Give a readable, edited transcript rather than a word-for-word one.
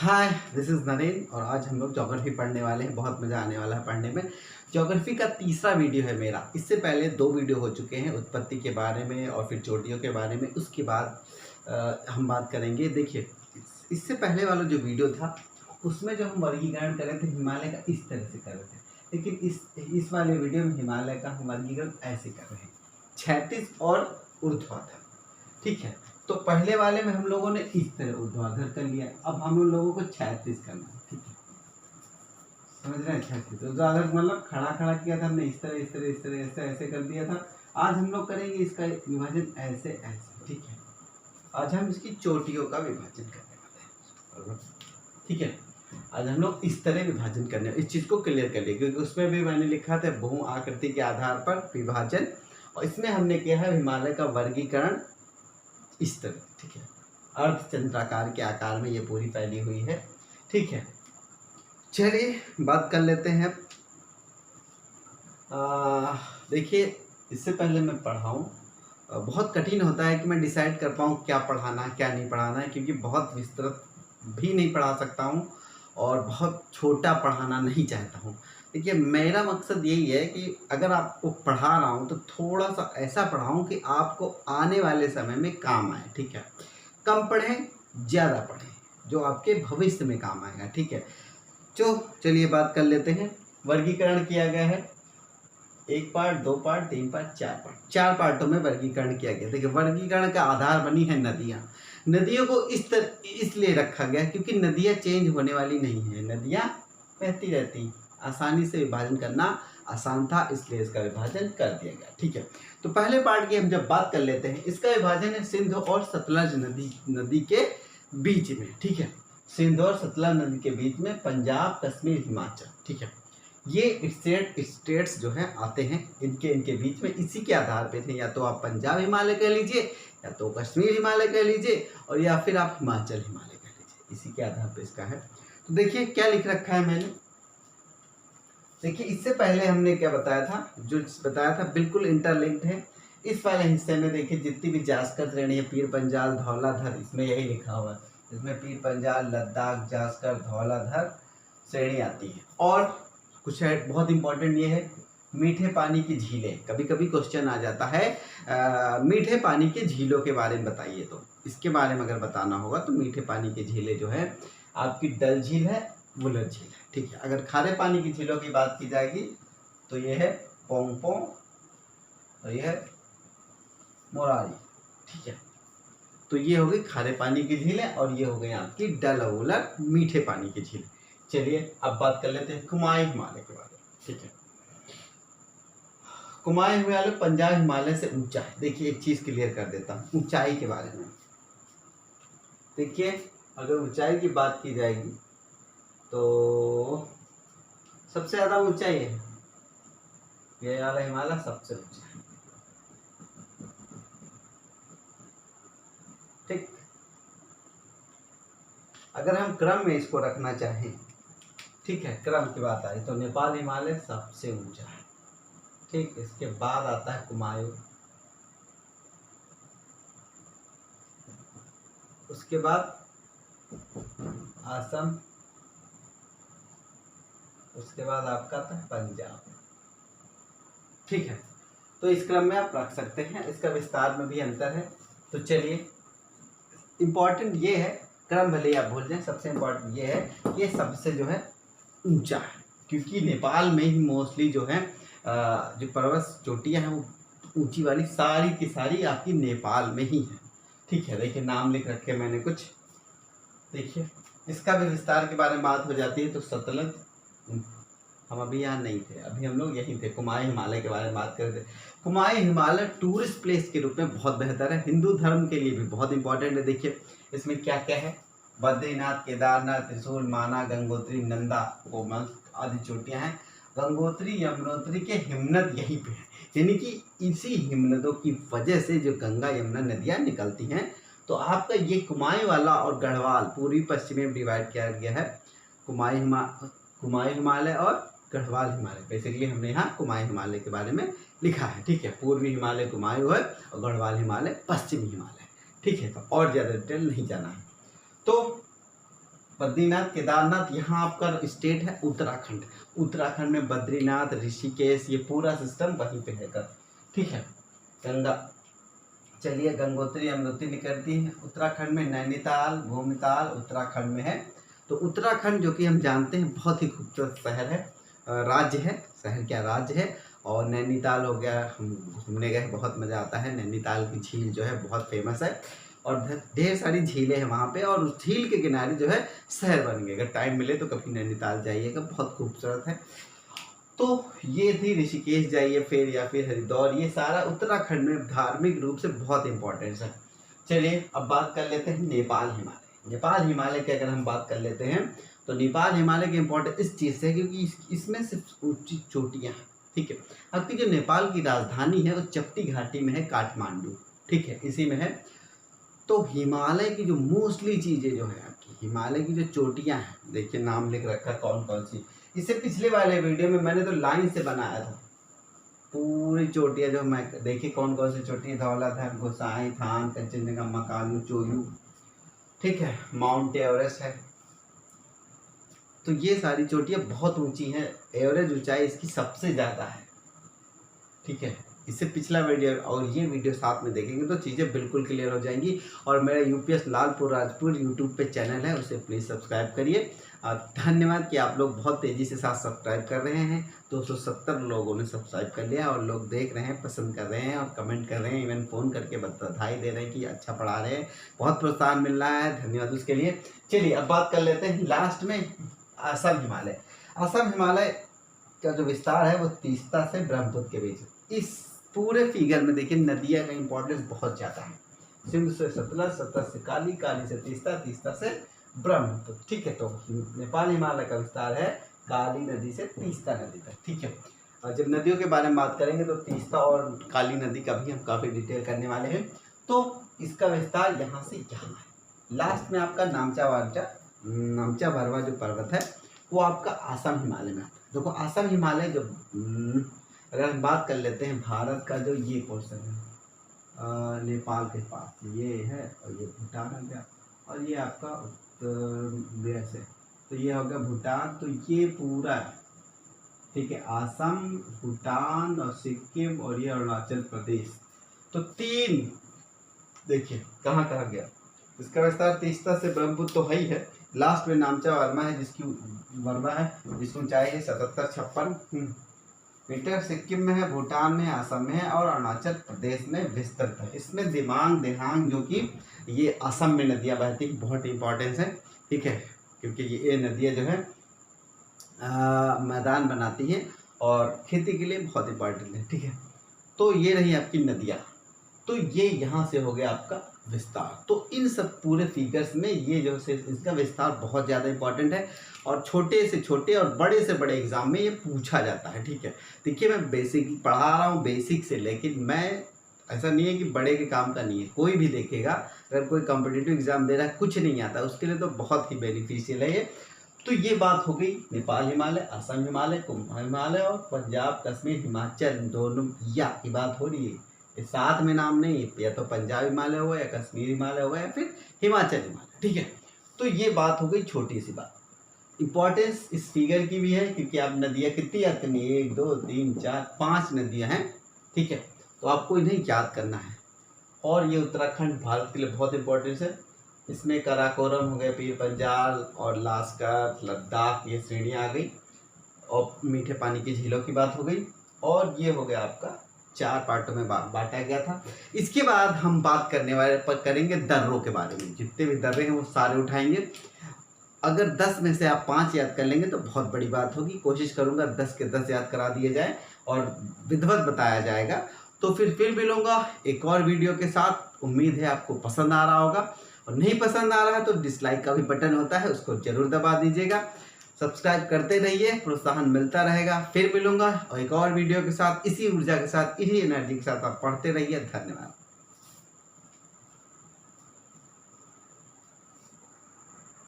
Hi, this is Naren और आज हम लोग ज्योग्राफी पढ़ने वाले हैं। बहुत मज़ा आने वाला है पढ़ने में। ज्योग्राफी का तीसरा वीडियो है मेरा। इससे पहले 2 वीडियो हो चुके हैं, उत्पत्ति के बारे में और फिर चोटियों के बारे में। उसके बाद हम बात करेंगे। देखिए, इससे पहले वाला जो वीडियो था उसमें जो हम वर्गीकरण कर रहे थे हिमालय का, इस तरह से कर रहे थे। लेकिन इस वाले वीडियो में हिमालय का हम वर्गीकरण ऐसे कर रहे हैं, क्षैतिज और ऊर्ध्वाधर। ठीक है, तो पहले वाले में हम लोगों ने इस तरह ऊर्ध्वाधर कर लिया, अब हम लोगों को क्षैतिज करना है। ठीक है, समझ रहे हैं? क्षैतिज ऊर्ध्वाधर मतलब खड़ा खड़ा किया था हमने, इस तरह इस तरह इस तरह ऐसे ऐसे कर दिया था। आज हम लोग करेंगे इसका विभाजन ऐसे ऐसे। ठीक है, आज हम इसकी चोटियों का विभाजन करने वाले हैं। ठीक है, आज हम लोग इस तरह विभाजन करने, इस चीज को क्लियर कर लिए, क्योंकि उसमें भी मैंने लिखा था बहु आकृति के आधार पर विभाजन, और इसमें हमने किया है हिमालय का वर्गीकरण इस तरह। ठीक है, अर्धचंद्राकार के आकार में ये पूरी फैली हुई है। ठीक है, चलिए बात कर लेते हैं। देखिए, इससे पहले मैं पढ़ाऊँ, बहुत कठिन होता है कि मैं डिसाइड कर पाऊँ क्या पढ़ाना है क्या नहीं पढ़ाना है, क्योंकि बहुत विस्तृत भी नहीं पढ़ा सकता हूँ और बहुत छोटा पढ़ाना नहीं चाहता हूँ। देखिए, मेरा मकसद यही है कि अगर आपको पढ़ा रहा हूँ तो थोड़ा सा ऐसा पढ़ाऊँ कि आपको आने वाले समय में काम आए। ठीक है, कम पढ़ें ज़्यादा पढ़ें, जो आपके भविष्य में काम आएगा। ठीक है, चलिए बात कर लेते हैं। वर्गीकरण किया गया है 1 पार्ट, 2 पार्ट, 3 पार्ट, 4 पार्ट। 4 पार्टों में वर्गीकरण किया गया। देखिए, वर्गीकरण का आधार बनी है नदियाँ। नदियों को इसलिए रखा गया क्योंकि नदियाँ चेंज होने वाली नहीं है, नदियाँ बहती रहती, आसानी से विभाजन करना आसान था, इसलिए इसका विभाजन कर दिया गया। ठीक है, तो पहले पार्ट की हम जब बात कर लेते हैं, इसका विभाजन है सिंध और सतलज नदी के बीच में। ठीक है, सिंध और सतलज नदी के बीच में पंजाब, कश्मीर, हिमाचल। ठीक है, ये स्टेट्स जो हैं आते हैं, इनके बीच में इसी के आधार पे थे। या तो आप पंजाब हिमालय कह लीजिए, या तो कश्मीर हिमालय कह लीजिए, और या फिर आप हिमाचल हिमालय कह लीजिए, इसी के आधार पे इसका है। तो देखिए क्या लिख रखा है मैंने। देखिए, इससे पहले हमने क्या बताया था, जो बताया था बिल्कुल इंटरलिंक्ड है। इस वाले हिस्से में देखिए जितनी भी जास्कर श्रेणी है, पीर पंजाल, धौलाधर, इसमें यही लिखा हुआ है। इसमें पीर पंजाल, लद्दाख, जास्कर, धौलाधर श्रेणी आती है। और कुछ है बहुत इंपॉर्टेंट, ये है मीठे पानी की झीलें। कभी कभी क्वेश्चन आ जाता है मीठे पानी के झीलों के बारे में बताइए, तो इसके बारे में अगर बताना होगा तो मीठे पानी की झीलें जो है आपकी डल झील है, वुलर झील है। ठीक है, अगर खारे पानी की झीलों की बात की जाएगी तो ये है पोंग पोंग और ये है मोरारी। ठीक है, तो ये हो गई खारे पानी की झीलें और ये हो गई आपकी डल और वुलर मीठे पानी की झीलें। चलिए अब बात कर लेते हैं कुमाई हिमालय के बारे में। ठीक है, कुमाई हिमालय पंजाब हिमालय से ऊंचा है। देखिए, एक चीज क्लियर कर देता हूँ ऊंचाई के बारे में। देखिए, अगर ऊंचाई की बात की जाएगी तो सबसे ज्यादा ऊंचाई है ये वाला हिमालय, सबसे ऊंचा है। ठीक, अगर हम क्रम में इसको रखना चाहें, ठीक है, क्रम की बात आई तो नेपाल हिमालय सबसे ऊंचा है। ठीक, इसके बाद आता है कुमायूं, उसके बाद असम, उसके बाद आपका आता है पंजाब। ठीक है, तो इस क्रम में आप रख सकते हैं, इसका विस्तार में भी अंतर है। तो चलिए, इंपॉर्टेंट ये है, क्रम भले आप भूल जाएं, सबसे इंपॉर्टेंट ये है कि ये सबसे जो है ऊंचा है, क्योंकि नेपाल में ही मोस्टली जो है जो पर्वत चोटियां हैं वो ऊंची वाली सारी की सारी आपकी नेपाल में ही है। ठीक है, देखिए नाम लिख रखे मैंने कुछ। देखिए, इसका भी विस्तार के बारे में बात हो जाती है। तो सतलज, हम अभी यहाँ नहीं थे, अभी हम लोग यहीं थे, कुमाई हिमालय के बारे में बात करते। कुमाई हिमालय टूरिस्ट प्लेस के रूप में बहुत बेहतर है, हिंदू धर्म के लिए भी बहुत इंपॉर्टेंट है। देखिए इसमें क्या क्या है, बद्रीनाथ, केदारनाथ, त्रिशूल, माना, गंगोत्री, नंदा, कोमल आदि चोटियां हैं। गंगोत्री यमुनोत्री के हिमनद यहीं पे है, यानी कि इसी हिमनदों की वजह से जो गंगा यमुना नदियां निकलती हैं। तो आपका ये कुमाई वाला और गढ़वाल पूर्वी पश्चिमी में डिवाइड किया गया है, कुमाई हिमालय और गढ़वाल हिमालय। बेसिकली हमने यहाँ कुमाई हिमालय के बारे में लिखा है। ठीक है, पूर्वी हिमालय कुमायूं है और गढ़वाल हिमालय पश्चिमी हिमालय। ठीक है, तो और ज़्यादा डिटेल नहीं जाना है। तो बद्रीनाथ केदारनाथ, यहाँ आपका स्टेट है उत्तराखंड। उत्तराखंड में बद्रीनाथ, ऋषिकेश, ये पूरा सिस्टम वहीं पे है। ठीक है, गंगा, चलिए गंगोत्री यमुनोत्री निकलती है उत्तराखंड में। नैनीताल, भूमिताल उत्तराखंड में है। तो उत्तराखंड जो कि हम जानते हैं बहुत ही खूबसूरत शहर है, राज्य है, शहर क्या राज्य है। और नैनीताल हो गया, हम घूमने गए, बहुत मज़ा आता है। नैनीताल की झील जो है बहुत फेमस है और ढेर सारी झीलें हैं वहाँ पे, और उस झील के किनारे जो है शहर बन गए। अगर टाइम मिले तो कभी नैनीताल जाइएगा, बहुत खूबसूरत है। तो ये थी ऋषिकेश जाइए फिर, या फिर हरिद्वार, ये सारा उत्तराखंड में धार्मिक रूप से बहुत इंपॉर्टेंस है। चलिए अब बात कर लेते हैं नेपाल हिमालय। नेपाल हिमालय की अगर हम बात कर लेते हैं तो नेपाल हिमालय की इंपॉर्टेंस इस चीज़ से क्योंकि इसमें सिर्फ ऊंची चोटियाँ हैं। ठीक है, आपकी जो नेपाल की राजधानी है वो चपटी घाटी में है, काठमांडू। ठीक है, इसी में है। तो हिमालय की जो मोस्टली चीज़ें जो है आपकी, हिमालय की जो चोटियाँ हैं, देखिए नाम लिख रखा कौन कौन सी। इससे पिछले वाले वीडियो में मैंने तो लाइन से बनाया था पूरी चोटियाँ जो मैं, देखिए कौन कौन सी चोटियाँ, धौला धाम, गोसाई थान, कंचनजंगा, मकालू, चोयू। ठीक है, माउंट एवरेस्ट है। तो ये सारी चोटियाँ बहुत ऊंची हैं, एवरेज ऊंचाई इसकी सबसे ज़्यादा है। ठीक है, इससे पिछला वीडियो और ये वीडियो साथ में देखेंगे तो चीज़ें बिल्कुल क्लियर हो जाएंगी। और मेरा यूपीएस लालपुर राजपुर यूट्यूब पे चैनल है, उसे प्लीज़ सब्सक्राइब करिए। और धन्यवाद कि आप लोग बहुत तेज़ी से साथ सब्सक्राइब कर रहे हैं। 270 लोगों ने सब्सक्राइब कर लिया और लोग देख रहे हैं, पसंद कर रहे हैं और कमेंट कर रहे हैं, इवन फ़ोन करके बधाई दे रहे हैं कि अच्छा पढ़ा रहे हैं, बहुत प्रोत्साहन मिल रहा है, धन्यवाद उसके लिए। चलिए अब बात कर लेते हैं लास्ट में असम हिमालय। असम हिमालय का जो विस्तार है वो तीस्ता से ब्रह्मपुत्र के बीच। इस पूरे फिगर में देखिए नदियाँ का इंपॉर्टेंस बहुत ज़्यादा है। सिंधु से सतलज, सतलज से काली, काली से तीस्ता, तीस्ता से ब्रह्मपुत्र। ठीक है, तो नेपाल हिमालय का विस्तार है काली नदी से तीस्ता नदी तक। ठीक है, और जब नदियों के बारे में बात करेंगे तो तीस्ता और काली नदी का भी हम काफ़ी डिटेल करने वाले हैं। तो इसका विस्तार यहाँ से यहाँ है। लास्ट में आपका नामचा भरवा जो पर्वत है वो आपका असम हिमालय में आता है। देखो असम हिमालय जो अगर हम बात कर लेते हैं भारत का जो ये पोर्शन है नेपाल के पास ये है, और ये भूटान आ गया, और ये आपका उत्तर से, तो ये हो गया भूटान। तो ये पूरा है। ठीक है, असम, भूटान और सिक्किम और ये अरुणाचल प्रदेश। तो तीन देखिए कहाँ कहाँ गया। इसका विस्तार तीस्ता से ब्रह्मपुत्र तो है ही है। लास्ट में नामचा वर्मा है जिसकी ऊंचाई है 77-56 मीटर। सिक्किम में है, भूटान में, असम में है और अरुणाचल प्रदेश में विस्तृत है। इसमें दिबांग देहांग जो कि ये असम में नदियाँ बहती हैं, बहुत इंपॉर्टेंस है। ठीक है, क्योंकि ये नदियाँ जो है मैदान बनाती हैं और खेती के लिए बहुत इंपॉर्टेंट है। ठीक है, तो ये रही आपकी नदियाँ। तो ये यहाँ से हो गया आपका विस्तार। तो इन सब पूरे फिगर्स में ये जो है इसका विस्तार बहुत ज़्यादा इंपॉर्टेंट है और छोटे से छोटे और बड़े से बड़े एग्जाम में ये पूछा जाता है। ठीक है, देखिए मैं बेसिक पढ़ा रहा हूँ बेसिक से, लेकिन मैं ऐसा नहीं है कि बड़े के काम का नहीं है। कोई भी देखेगा, अगर कोई कॉम्पिटिटिव एग्जाम दे रहा है, कुछ नहीं आता उसके लिए तो बहुत ही बेनिफिशियल है ये। तो ये बात हो गई नेपाल हिमालय, असम हिमालय, कुंभ हिमालय और पंजाब कश्मीर हिमाचल दोनों की बात हो रही है। साथ में नाम नहीं, या तो पंजाब हिमालय होगा या कश्मीर हिमालय होगा या फिर हिमाचल हिमालय। ठीक है, तो ये बात हो गई छोटी सी बात। इंपॉर्टेंस इस फिगर की भी है क्योंकि आप नदियाँ कितनी आती हैं, 1 2 3 4 5 नदियाँ हैं। ठीक है, तो आपको इन्हें याद करना है। और ये उत्तराखंड भारत के लिए बहुत इंपॉर्टेंस है। इसमें काराकोरम हो गया, पीर पंजाल और लास्कर, लद्दाख, ये श्रेणियाँ आ गई। और मीठे पानी की झीलों की बात हो गई। और ये हो गया आपका 4 पार्टों में बांटा गया था। इसके बाद हम बात करेंगे दर्रों के बारे में। जितने भी दर्रे हैं वो सारे उठाएंगे। अगर 10 में से आप 5 याद कर लेंगे तो बहुत बड़ी बात होगी। कोशिश करूंगा 10 के 10 याद करा दिए जाए और विधिवत बताया जाएगा। तो फिर मिलूंगा एक और वीडियो के साथ। उम्मीद है आपको पसंद आ रहा होगा, और नहीं पसंद आ रहा है तो डिसलाइक का भी बटन होता है, उसको जरूर दबा दीजिएगा। सब्सक्राइब करते रहिए, प्रोत्साहन मिलता रहेगा। फिर मिलूंगा और एक और वीडियो के साथ, इसी ऊर्जा के साथ, इसी एनर्जी के साथ आप पढ़ते रहिए। धन्यवाद।